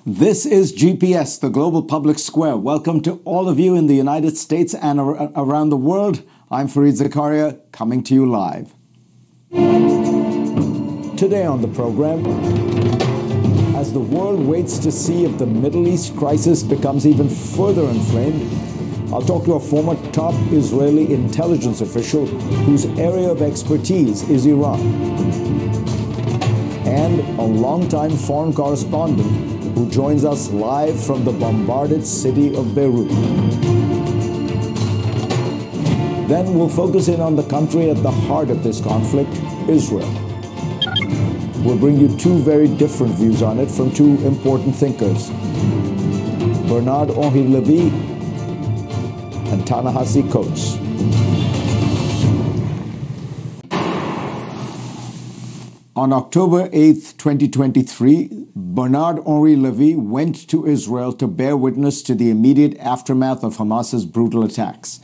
This is GPS, the Global Public Square. Welcome to all of you in the United States and around the world. I'm Fareed Zakaria, coming to you live. Today on the program, as the world waits to see if the Middle East crisis becomes even further inflamed, I'll talk to a former top Israeli intelligence official whose area of expertise is Iran, and a longtime foreign correspondent who joins us live from the bombarded city of Beirut. Then we'll focus in on the country at the heart of this conflict, Israel. We'll bring you two very different views on it from two important thinkers, Bernard-Henri Lévy and Ta-Nehisi Coates. On October 8th, 2023, Bernard-Henri Lévy went to Israel to bear witness to the immediate aftermath of Hamas's brutal attacks.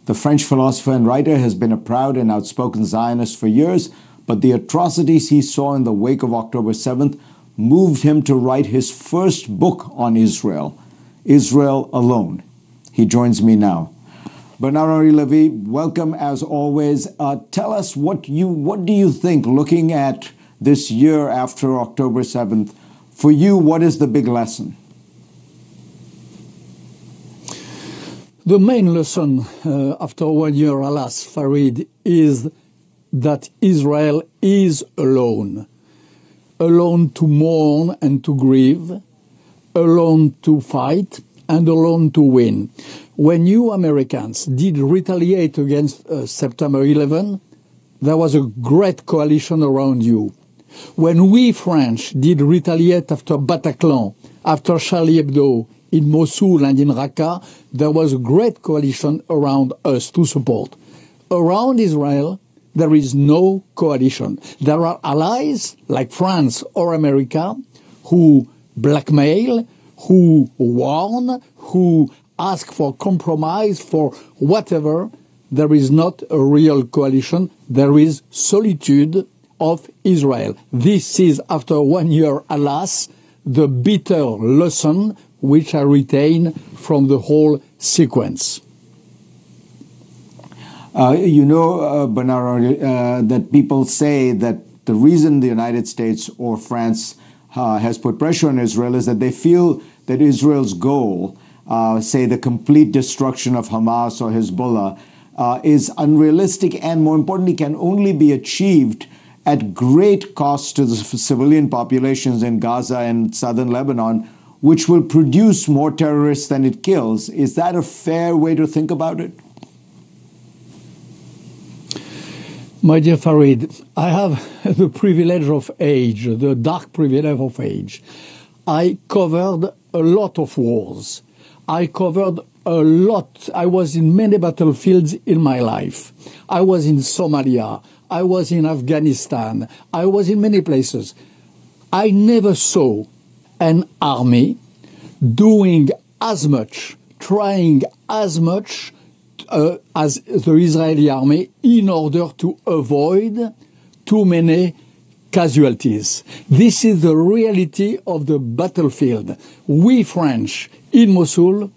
The French philosopher and writer has been a proud and outspoken Zionist for years, but the atrocities he saw in the wake of October 7th moved him to write his first book on Israel, Israel Alone. He joins me now. Bernard-Henri Lévy, welcome as always. Tell us what do you think, looking at this year after October 7th, for you, what is the big lesson? The main lesson after 1 year, alas, Fareed, is that Israel is alone. Alone to mourn and to grieve, alone to fight, and alone to win. When you Americans did retaliate against September 11, there was a great coalition around you. When we French did retaliate after Bataclan, after Charlie Hebdo, in Mosul and in Raqqa, there was a great coalition around us to support. Around Israel, there is no coalition. There are allies like France or America who blackmail, who warn, who ask for compromise, for whatever. There is not a real coalition. There is solitude of Israel. This is, after 1 year, alas, the bitter lesson which I retain from the whole sequence. Bernard, that people say that the reason the United States or France has put pressure on Israel is that they feel that Israel's goal, say the complete destruction of Hamas or Hezbollah, is unrealistic and, more importantly, can only be achieved at great cost to the civilian populations in Gaza and southern Lebanon, which will produce more terrorists than it kills. Is that a fair way to think about it? My dear Fareed, I have the privilege of age, the dark privilege of age. I covered a lot of wars. I covered a lot. I was in many battlefields in my life. I was in Somalia. I was in Afghanistan. I was in many places. I never saw an army doing as much, trying as much as the Israeli army in order to avoid too many casualties. This is the reality of the battlefield. We French in Mosul,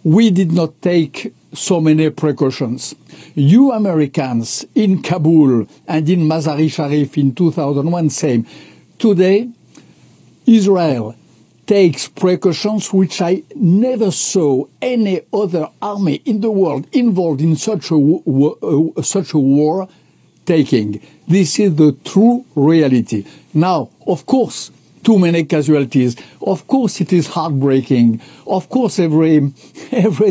we did not take so many precautions. You Americans in Kabul and in Mazar-i-Sharif in 2001, same. Today, Israel takes precautions which I never saw any other army in the world involved in such a war taking. This is the true reality. Now, of course, too many casualties. Of course, it is heartbreaking. Of course, every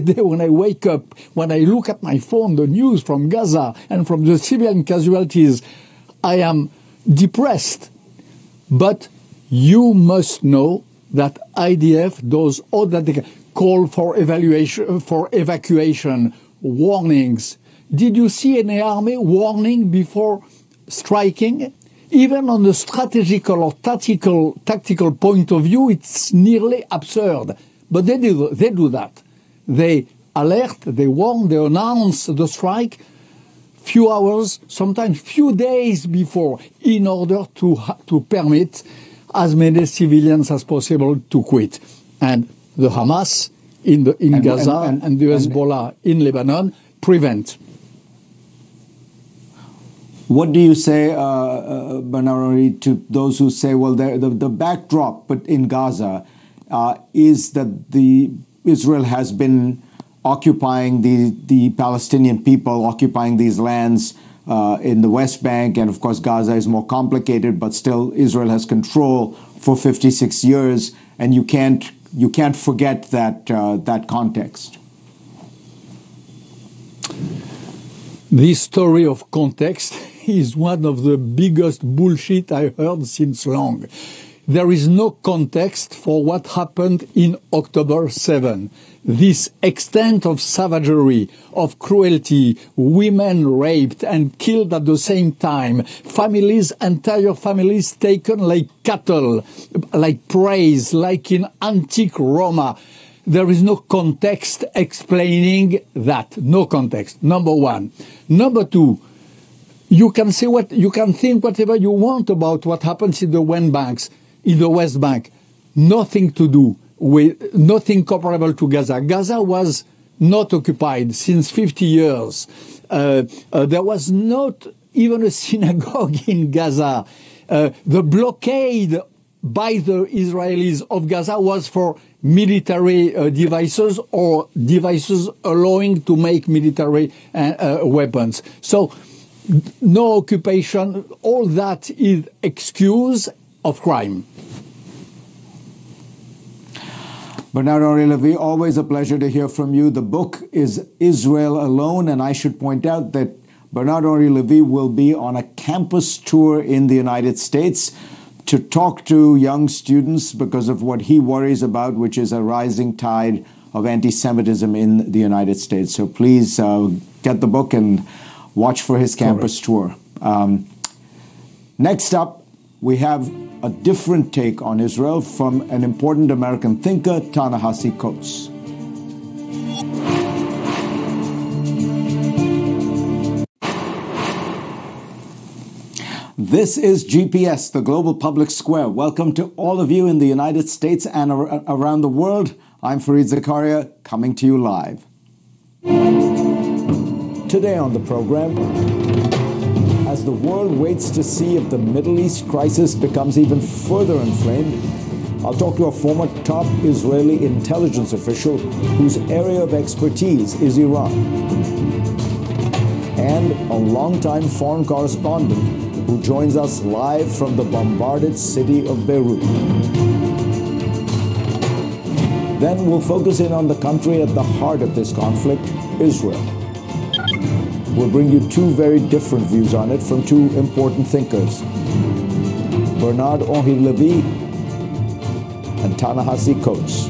day when I wake up, when I look at my phone, the news from Gaza and from the civilian casualties, I am depressed. But you must know that IDF does all that they can. Call for evacuation, warnings. Did you see any army warning before striking? Even on the strategical or tactical point of view, it's nearly absurd. But they do that. They alert, they warn, they announce the strike few hours, sometimes few days before, in order to permit as many civilians as possible to quit. And the Hamas in Gaza and the Hezbollah in Lebanon prevent. What do you say, Bernard-Henri, to those who say, well, the backdrop but in Gaza is that Israel has been occupying the Palestinian people, occupying these lands in the West Bank, and of course Gaza is more complicated, but still Israel has control for 56 years, and you can't forget that context. This story of context is one of the biggest bullshit I heard since long. There is no context for what happened in October 7. This extent of savagery, of cruelty, women raped and killed at the same time, entire families taken like cattle, like prey, like in antique Roma. There is no context explaining that. No context. Number one. Number two, you can think whatever you want about what happens in the West Bank. Nothing to do with, nothing comparable to Gaza. Gaza was not occupied since 50 years. There was not even a synagogue in Gaza. The blockade by the Israelis of Gaza was for military devices or devices allowing to make military weapons. So no occupation, all that is excuse of crime. Bernard-Henri Lévy, always a pleasure to hear from you. The book is Israel Alone, and I should point out that Bernard-Henri Lévy will be on a campus tour in the United States to talk to young students because of what he worries about, which is a rising tide of anti-Semitism in the United States. So please get the book and watch for his campus tour. Next up, we have a different take on Israel from an important American thinker, Ta-Nehisi Coates. This is GPS, the Global Public Square. Welcome to all of you in the United States and around the world. I'm Fareed Zakaria, coming to you live. Today on the program, as the world waits to see if the Middle East crisis becomes even further inflamed, I'll talk to a former top Israeli intelligence official whose area of expertise is Iran, and a longtime foreign correspondent who joins us live from the bombarded city of Beirut. Then we'll focus in on the country at the heart of this conflict, Israel. We'll bring you two very different views on it from two important thinkers, Bernard-Henri Lévy and Ta-Nehisi Coates.